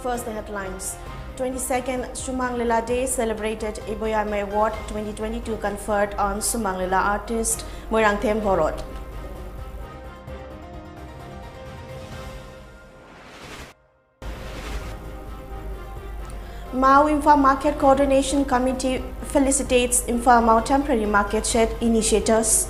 First, the headlines. 22nd Sumang Lila Day celebrated Iboyame Award 2022 conferred on Sumang Lila artist Moirangthem Borot. Mau Imphal Market Coordination Committee felicitates Imphal Mau Temporary Market Shed initiators.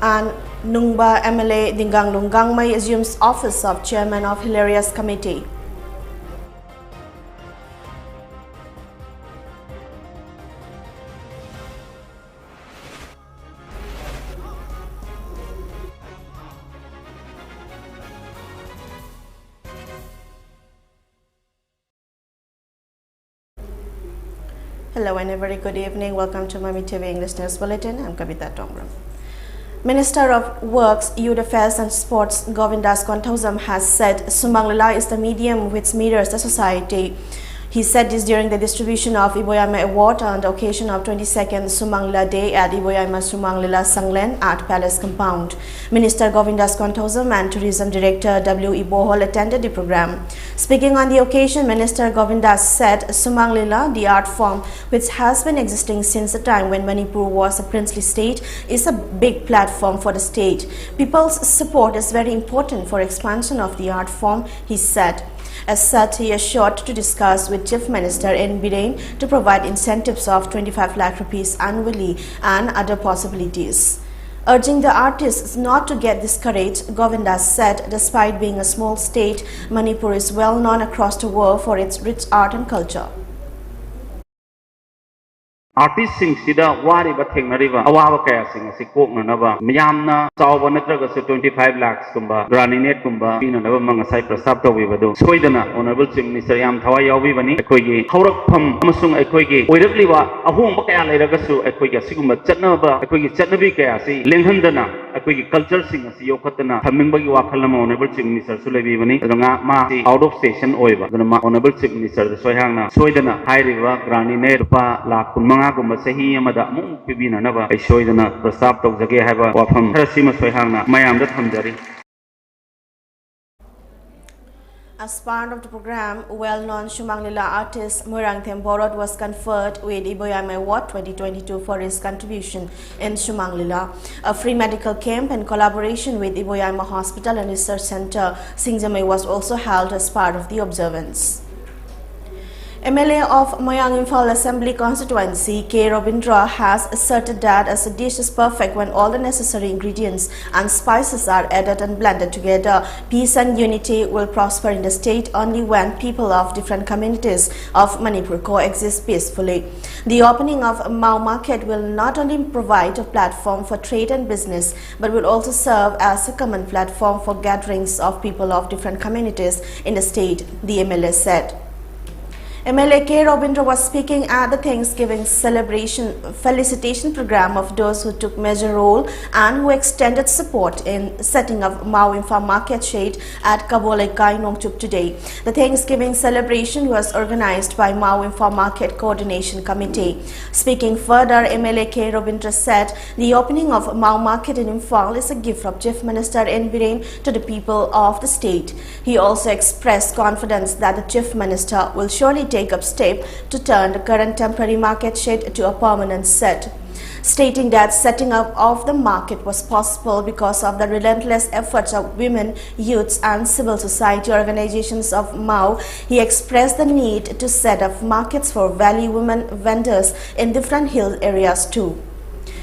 And Nungba MLA Dingang Lungangmai assumes office of Chairman of Hilarious Committee. Hello and a very good evening. Welcome to Mami TV English News Bulletin. I'm KABITA TONGBRAM. Minister of Works, Youth Affairs and Sports Govindas Konthausam has said Sumang Lila is the medium which mirrors the society. He said this during the distribution of Iboyame Award on the occasion of 22nd Sumang Lila Day at Iboyame Sumang Lila Sanglen at Palace Compound. Minister Govindas Konthausam and Tourism Director W. Ibohol attended the program. Speaking on the occasion, Minister Govindas said Sumang Lila, the art form which has been existing since the time when Manipur was a princely state, is a big platform for the state. People's support is very important for expansion of the art form, he said. As such, he assured to discuss with Chief Minister N. Biren to provide incentives of 25 lakh rupees annually and other possibilities. Urging the artists not to get discouraged, Govindas said, despite being a small state, Manipur is well known across the world for its rich art and culture. Artists sing sida wari ba thengnariba awawa kaya sing asi koknanaba miyamna chawba natraga 25 lakhs kumba graninet kumba pinanaba mangasai prastab tawibadu soidana honorable chief minister yam thawai yawibani ekoigi haurakpham amasung ekoigi oirabliba ahongba kaya leiragasu ekoigi asigumba chatnaba ekoigi chatnabi kaya asi lenghandana ekoigi culture sing asi yokhatana thamingbagi wakhalama honorable chief minister sulebibani adanga ma out of station oiba adana honorable chief minister soihangna soidana hairiba graninet rupa lakh Sahi Amada Mung Pibina Nava, I show the Prasap of the Gahava or from Harasima Soihana, Mayam the Hamdari. As part of the program, well-known Sumang Lila artist Moirangthem Borot was conferred with Iboyame Award 2022 for his contribution in Sumang Lila. A free medical camp in collaboration with Iboyame Hospital and Research Center, Singjamay, was also held as part of the observance. MLA of Moyang Imphal Assembly Constituency, K. Robindra, has asserted that as a dish is perfect when all the necessary ingredients and spices are added and blended together. Peace and unity will prosper in the state only when people of different communities of Manipur coexist peacefully. The opening of Mau Market will not only provide a platform for trade and business, but will also serve as a common platform for gatherings of people of different communities in the state, the MLA said. MLA K. Robindra was speaking at the Thanksgiving felicitation program of those who took major role and who extended support in setting up Mau Imphal Market Shade at Kabole Kai Nongchuk today. The Thanksgiving celebration was organized by Mau Imphal Market Coordination Committee. Speaking further, MLA K. Robindra said the opening of Mau Market in Imphal is a gift from Chief Minister N. Biren to the people of the state. He also expressed confidence that the Chief Minister will surely take up step to turn the current temporary market shed to a permanent set. Stating that setting up of the market was possible because of the relentless efforts of women, youths and civil society organizations of Mau, he expressed the need to set up markets for valley women vendors in different hill areas too.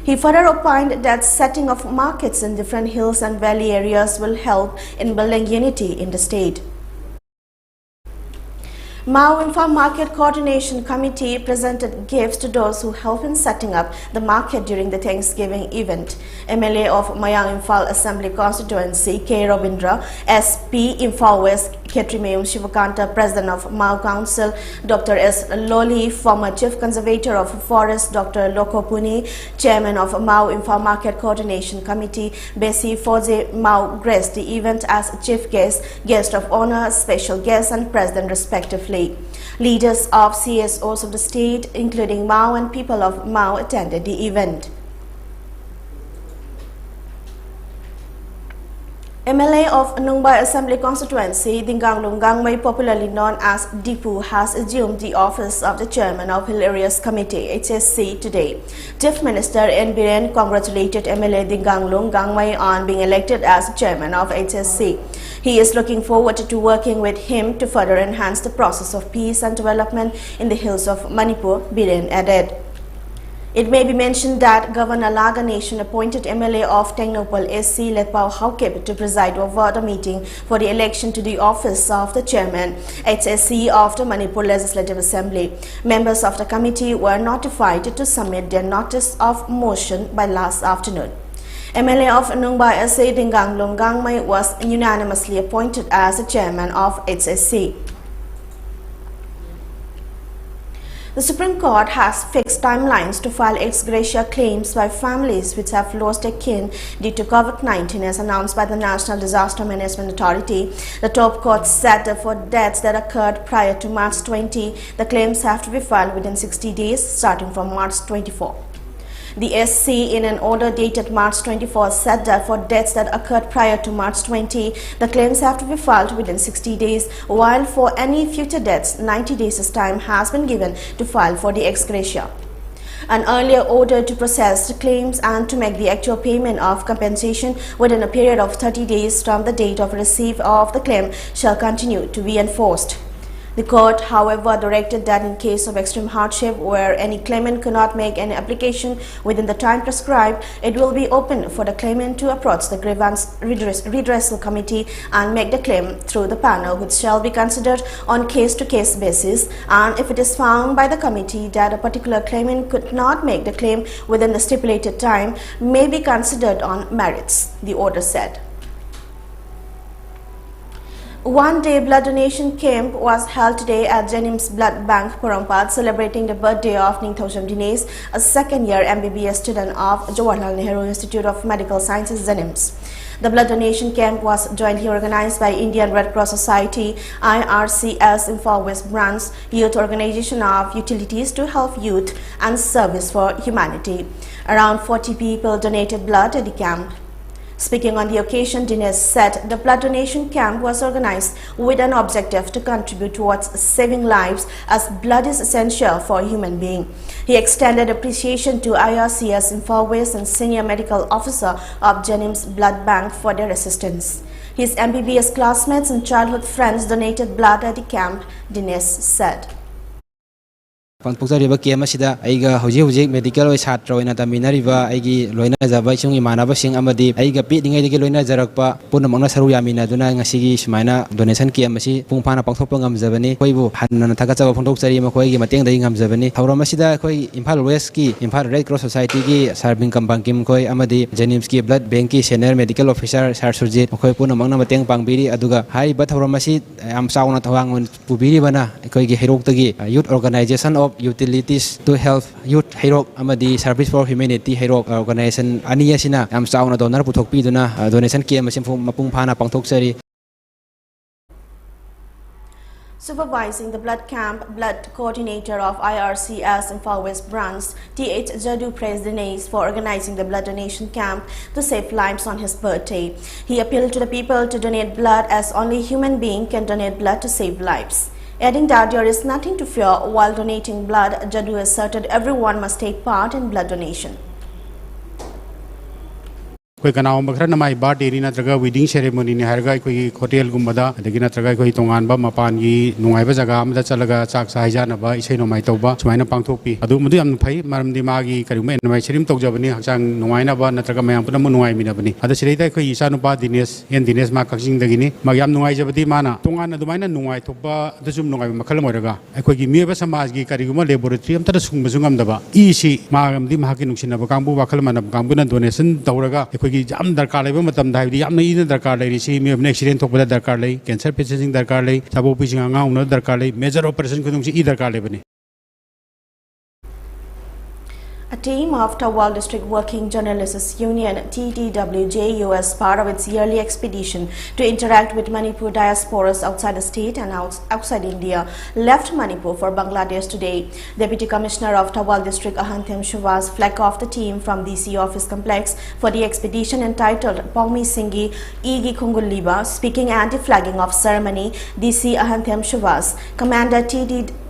He further opined that setting of markets in different hills and valley areas will help in building unity in the state. Mau Imphal Market Coordination Committee presented gifts to those who helped in setting up the market during the Thanksgiving event. MLA of Moyang Imphal Assembly Constituency, K. Robindra, SP Imphal West Ketrimayum Shivakanta, President of Mao Council, Dr. S. Loli, former Chief Conservator of Forest, Dr. Loko Puni, Chairman of Mao Info Market Coordination Committee, Bessie Foze Mao graced the event as Chief Guest, Guest of Honor, Special Guest and President respectively. Leaders of CSOs of the state, including Mao and people of Mao, attended the event. MLA of Nungbai Assembly Constituency, Dinganglung Gangmei, popularly known as Dipu, has assumed the office of the Chairman of Hilarious Committee, HSC, today. Chief Minister N. Biren congratulated MLA Dinganglung Gangmei on being elected as Chairman of HSC. He is looking forward to working with him to further enhance the process of peace and development in the hills of Manipur, Biren added. It may be mentioned that Governor Laga Nation appointed MLA of Tengnopal SC Letpao Haukep to preside over the meeting for the election to the office of the Chairman, HSC of the Manipur Legislative Assembly. Members of the committee were notified to submit their notice of motion by last afternoon. MLA of Nungbai SC Dinganglung Gangmei was unanimously appointed as the Chairman of HSC. The Supreme Court has fixed timelines to file ex gratia claims by families which have lost their kin due to COVID-19 as announced by the National Disaster Management Authority. The top court said that for deaths that occurred prior to March 20, the claims have to be filed within 60 days starting from March 24. The SC, in an order dated March 24, said that for deaths that occurred prior to March 20, the claims have to be filed within 60 days, while for any future deaths, 90 days' time has been given to file for the ex gratia. An earlier order to process the claims and to make the actual payment of compensation within a period of 30 days from the date of receipt of the claim shall continue to be enforced. The court, however, directed that in case of extreme hardship where any claimant cannot make any application within the time prescribed, it will be open for the claimant to approach the grievance redressal committee and make the claim through the panel, which shall be considered on case-to-case basis, and if it is found by the committee that a particular claimant could not make the claim within the stipulated time, may be considered on merits, the order said. One-day blood donation camp was held today at Jenims Blood Bank, Porampad, celebrating the birthday of Ningthosham Dines, a second-year MBBS student of Jawaharlal Nehru Institute of Medical Sciences, Jenims. The blood donation camp was jointly organized by Indian Red Cross Society, IRCS Info West Branch, Youth Organization of Utilities to Help Youth and Service for Humanity. Around 40 people donated blood at the camp. Speaking on the occasion, Dinesh said the blood donation camp was organized with an objective to contribute towards saving lives, as blood is essential for a human being. He extended appreciation to IRCS Infowest and Senior Medical Officer of Jenims Blood Bank for their assistance. His MBBS classmates and childhood friends donated blood at the camp, Dinesh said. Pangpukzariba kem asida aiga hojik medical oi chhatra oina taminariba aigi loina jaba isung imanaba sing amadi aiga pidingai dege loina jarakpa punamangna saru yamina duna ngasigi sumaina donation kem asi pungphana pangthokpa ngamjabani koibu hanna thagachaba phongthokchari makhoi gi mateng dai ngamjabani thauram asida khoi Imphal West ki Imphal Red Cross Society gi serving kampang kim khoi amadi Jenims ki blood bank ki senior medical officer Sir Surjit khoi punamangna mateng pangbiri aduga haiba thauram asi am sauna thawang pubiri bana khoi gi herok youth organization of utilities to help youth Herok amadi service for humanity Herok organization ani asina am sauna donor puthokpi duna donation kem asim mapung phana pangthokchari. Supervising the blood camp, blood coordinator of IRCS Info West Branch, T.H. Jadu praised Dinesh for organizing the blood donation camp to save lives on his birthday. He appealed to the people to donate blood, as only human being can donate blood to save lives. Adding that there is nothing to fear while donating blood, Jadu asserted everyone must take part in blood donation. कोई कनाव मखर नमाई बात dairy नत्रगा wedding ceremony ने हरगा कोई hotel गुम्बदा अदगी नत्रगा कोई तोंगानबा मपान की नुंगाइबा जगह अमदा चलगा चाक साइजानबा इसै नोमाई तौबा सुमाइना पांगथोकपी अदु मदु याम फै मरमदि मागी करिमे नमाई सेरिम तौजबनी हचांग नुंगाइनाबा नत्रगा मयाम पुनम नुंगाइमिनाबनी अद सिरैदा कोई इसानुपा दिनेश मा कक्सिंग दगिनी मयाम नुंगाइजबदी माना तोंगान अदुमाइना नुंगाइ थोकबा दजुम नुंगाइ मखल मोरगा अखोगी मियबा समाज की करिगुमा लेबोरेटरी अमता सुंगबसु ngamdaba isi मागमदि माकी नुंसिनबा कांबु वाखल मानब कांबुना डोनेशन तौरगा अखोगी ꯑꯩꯈꯣꯏꯒꯤ ꯌꯥꯝ ꯗꯔꯀꯥꯔ ꯂꯩꯕ ꯃꯇꯝꯗ ꯍꯥꯏꯕꯗꯤ ꯌꯥꯝꯅ ꯏꯅ ꯗꯔꯀꯥꯔ ꯂꯩꯔꯤꯁꯤ ꯃꯤꯑꯣꯏꯕꯅ ꯑꯦꯛꯁꯤꯗꯦꯟ ꯊꯣꯛꯄꯗ ꯗꯔꯀꯥꯔ ꯂꯩ ꯀꯦꯟꯁꯔ ꯄꯦꯁꯦꯟꯁꯤꯡ ꯗꯔꯀꯥꯔ ꯂꯩ ꯁꯥꯕꯣꯛꯄꯤꯁꯤꯡ ꯑꯉꯥꯡ ꯎꯅꯕ ꯗꯔꯀꯥꯔ ꯂꯩ ꯃꯦꯖꯔ ꯑꯣꯄꯔꯦꯁꯟ ꯈꯨꯗꯤꯡꯃꯛꯁꯤ ꯏ ꯗꯔꯀꯥꯔ ꯂꯩꯕꯅꯤ. A team of Tawal District Working Journalists Union TTWJU as part of its yearly expedition to interact with Manipur diasporas outside the state and outside India left Manipur for Bangladesh today. Deputy Commissioner of Tawal District Ahanthem Shuvas flagged off the team from DC office complex for the expedition entitled Paumi Singhi Igi Khungulliba. Speaking at the flagging off ceremony, DC Ahanthem Shuvas Commander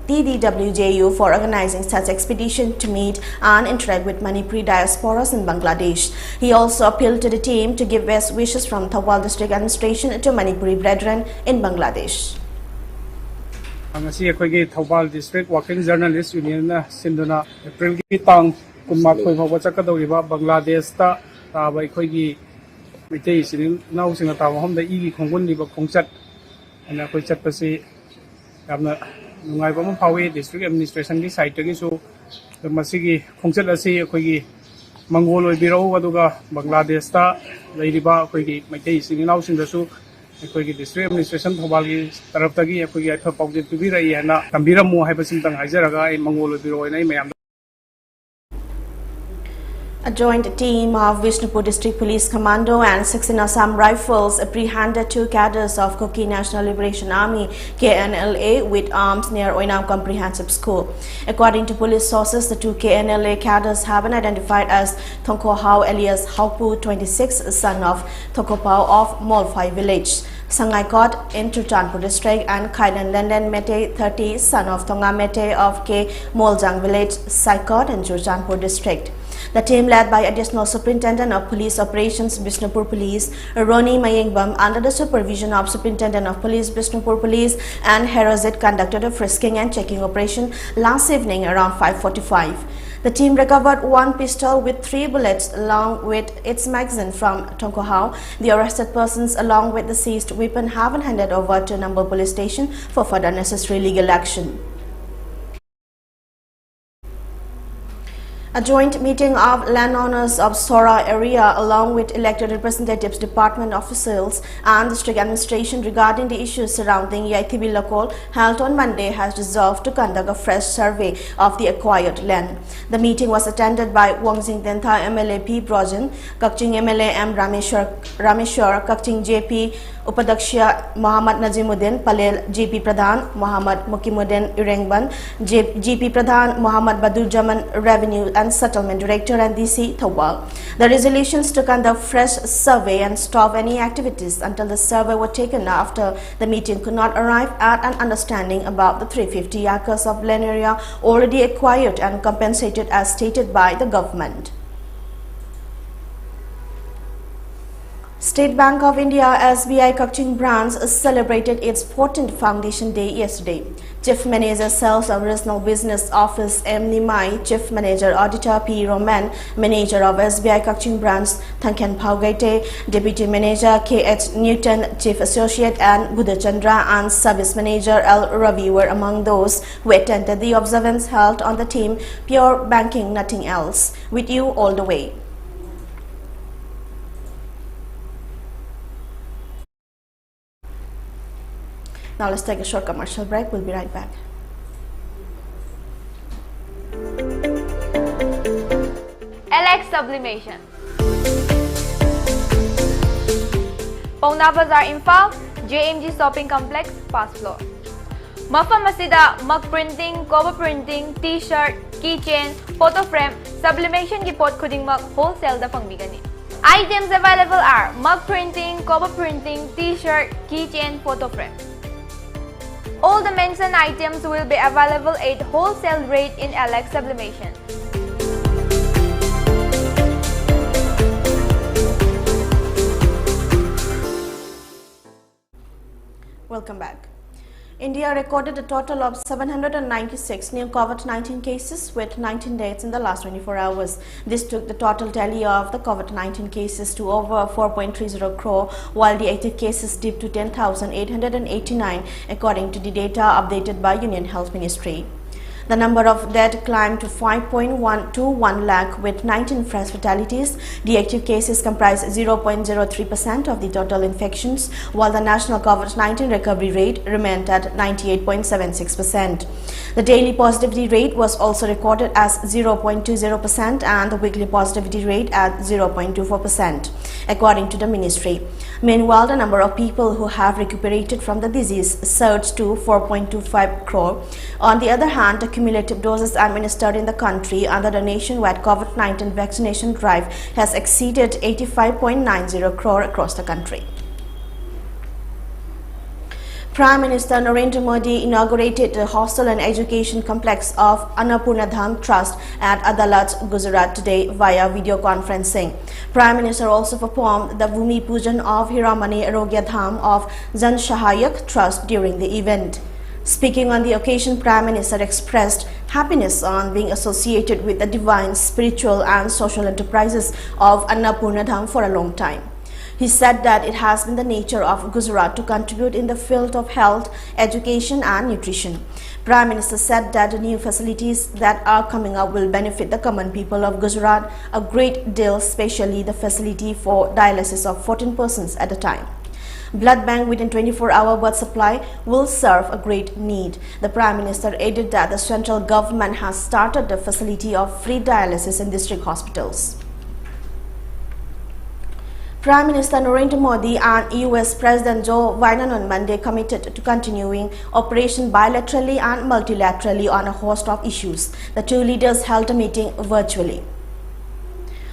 TDWJU for organizing such expedition to meet and interact with Manipuri diasporas in Bangladesh. He also appealed to the team to give best wishes from Tawal District Administration to Manipuri brethren in Bangladesh. Ngasi akhoi Tawal District Working Journalists Union na sinduna April ki tang kunmathoi phawa chakadoriba Bangladesh ta taba akhoi gi mitei sining nau singa tawa homda igi khonggun liba khongchat ana akhoi chatpasi yamna nungai ba phawi district administration ki site gi su masigi khongchat asi akhoi gi mangol oibirau aduga Bangladesh ta leiriba akhoi gi mitei sining nau sing da su akhoi gi district administration thobal gi taraf ta gi akhoi gi athwa pawje pibirai hana tambiramu haibasim tang haijaraga ai mangol oibiroi nai mayam. A joint team of Vishnupur District Police Commando and 16 Assam Rifles apprehended 2 cadres of Kuki National Liberation Army KNLA with arms near Oinam Comprehensive School. According to police sources, the 2 KNLA cadres have been identified as Thongko Hau alias Haupu 26, son of Thokopau of Molfai village, Sangaikot in Churchanpur district, and Kailan Lenden Mete 30, son of Tonga Mete of K Moljang village, Saikot in Churchanpur district. The team, led by Additional Superintendent of Police Operations Bishnupur Police Roni Mayengbam, under the supervision of Superintendent of Police Bishnupur Police and Herozit, conducted a frisking and checking operation last evening around 5:45. The team recovered 1 pistol with 3 bullets along with its magazine from Tongkohau. The arrested persons along with the seized weapon have been handed over to Number Police Station for further necessary legal action. A joint meeting of landowners of Sora area along with elected representatives, department officials and district administration regarding the issues surrounding Yaithibi Lakol held on Monday has resolved to conduct a fresh survey of the acquired land. The meeting was attended by Wangzing Dentha MLA P. Brojan, Kakching MLA M. Rameshwar, Kakching JP Upadaksha Muhammad Najimuddin, Palel GP Pradhan Muhammad Mukimuddin Irengban, GP Pradhan Muhammad Badur Jaman, Revenue and Settlement Director, and DC Thawal. The resolutions to conduct fresh survey and stop any activities until the survey were taken after the meeting could not arrive at an understanding about the 350 acres of land area already acquired and compensated as stated by the government. State Bank of India SBI Kakching branch celebrated its 14th Foundation Day yesterday. Chief Manager Sales and Regional Business Office M. Nimai, Chief Manager Auditor P. Roman, Manager of SBI Kakching branch Thanken Paugaite, Deputy Manager K. H. Newton, Chief Associate and Budachandra and Service Manager L. Ravi were among those who attended the observance held on the theme Pure Banking, Nothing Else, with you all the way. Now let's take a short commercial break. We'll be right back. LX Sublimation. Pauna Bazaar Imphal, JMG Shopping Complex, first floor. Mafam asida mug printing, cover printing, t-shirt, keychain, photo frame, sublimation ki pot khuding mug wholesale da pangbigani. Items available are mug printing, cover printing, t-shirt, keychain, photo frame. All the mentioned items will be available at wholesale rate in LX Sublimation. Welcome back. India recorded a total of 796 new COVID-19 cases with 19 deaths in the last 24 hours. This took the total tally of the COVID-19 cases to over 4.30 crore, while the active cases dipped to 10,889 according to the data updated by Union Health Ministry. The number of dead climbed to 5.121 lakh with 19 fresh fatalities. The active cases comprise 0.03% of the total infections, while the national COVID-19 recovery rate remained at 98.76%. The daily positivity rate was also recorded as 0.20% and the weekly positivity rate at 0.24%, according to the ministry. Meanwhile, the number of people who have recuperated from the disease surged to 4.25 crore. On the other hand, the cumulative doses administered in the country under the nationwide COVID-19 vaccination drive has exceeded 85.90 crore across the country. Prime Minister Narendra Modi inaugurated the hostel and education complex of Annapurnadham Trust at Adalat, Gujarat today via video conferencing. Prime Minister also performed the Bhumi Pujan of Hiramani Arogya Dham of Jan Sahayak Trust during the event. Speaking on the occasion, Prime Minister expressed happiness on being associated with the divine, spiritual and social enterprises of Annapurnadham for a long time. He said that it has been the nature of Gujarat to contribute in the field of health, education and nutrition. Prime Minister said that the new facilities that are coming up will benefit the common people of Gujarat a great deal, especially the facility for dialysis of 14 persons at a time. Blood bank within 24-hour blood supply will serve a great need. The Prime Minister added that the central government has started the facility of free dialysis in district hospitals. Prime Minister Narendra Modi and US President Joe Biden on Monday committed to continuing operation bilaterally and multilaterally on a host of issues. The two leaders held a meeting virtually.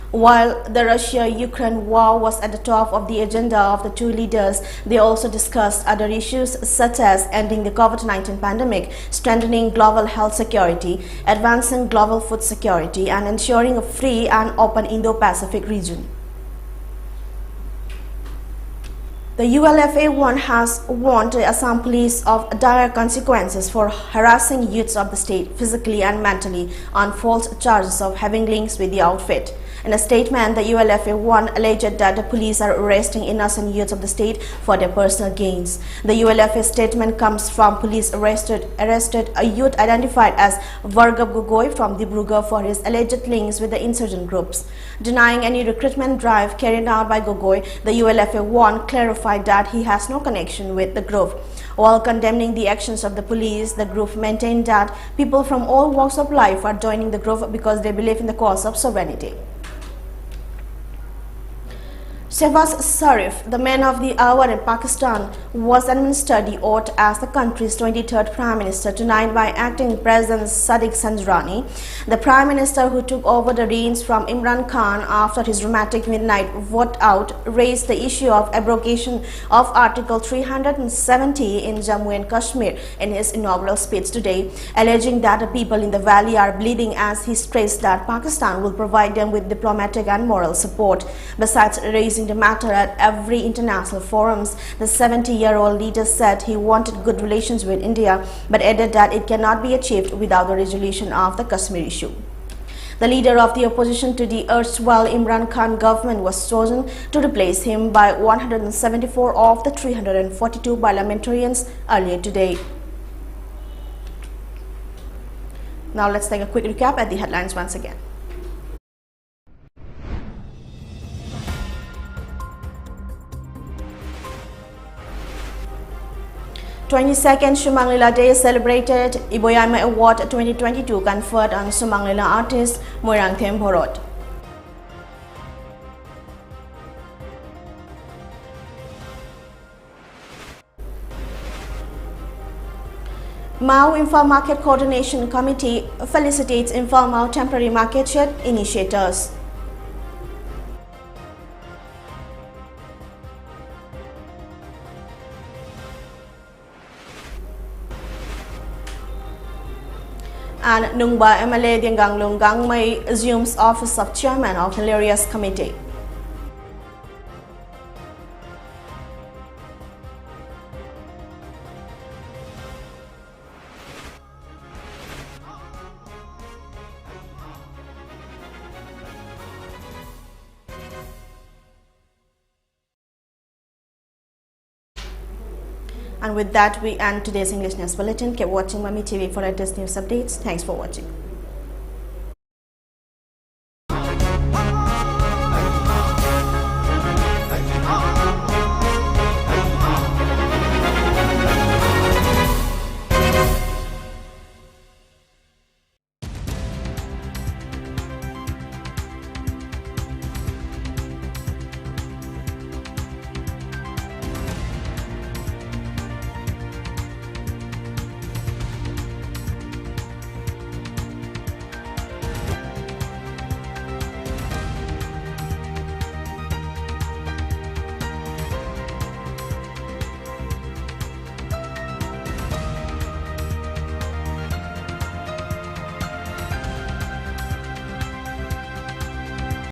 While the Russia-Ukraine war was at the top of the agenda of the two leaders, they also discussed other issues such as ending the COVID-19 pandemic, strengthening global health security, advancing global food security, and ensuring a free and open Indo-Pacific region. The ULFA-1 has warned the Assam police of dire consequences for harassing youths of the state physically and mentally on false charges of having links with the outfit. In a statement, the ULFA-1 alleged that the police are arresting innocent youths of the state for their personal gains. The ULFA statement comes from police arrested a youth identified as Vargab Gogoi from Dibrugarh for his alleged links with the insurgent groups. Denying any recruitment drive carried out by Gogoi, the ULFA-1 clarified that he has no connection with the group. While condemning the actions of the police, the group maintained that people from all walks of life are joining the group because they believe in the cause of sovereignty. Shehbaz Sharif, the man of the hour in Pakistan, was administered the oath as the country's 23rd Prime Minister tonight by acting President Sadiq Sanjrani. The Prime Minister, who took over the reins from Imran Khan after his dramatic midnight vote out, raised the issue of abrogation of Article 370 in Jammu and Kashmir in his inaugural speech today, alleging that the people in the valley are bleeding, as he stressed that Pakistan will provide them with diplomatic and moral support. Besides raising the matter at every international forums, the 70-year-old leader said he wanted good relations with India, but added that it cannot be achieved without the resolution of the Kashmir issue. The leader of the opposition to the erstwhile Imran Khan government was chosen to replace him by 174 of the 342 parliamentarians earlier today. Now let's take a quick recap at the headlines once again. 22nd Shumang Lila Day is celebrated. Iboyama Award 2022 conferred on Shumang Lila artist Moirang Themborot. Mau Imphal Market Coordination Committee felicitates Imphal Mau Temporary Market Shed initiators. And Nungba MLA Diengang Lungang Mai assumes office of Chairman of Hilarious Committee. And with that, we end today's English News Bulletin. Keep watching Mami TV for latest news updates. Thanks for watching.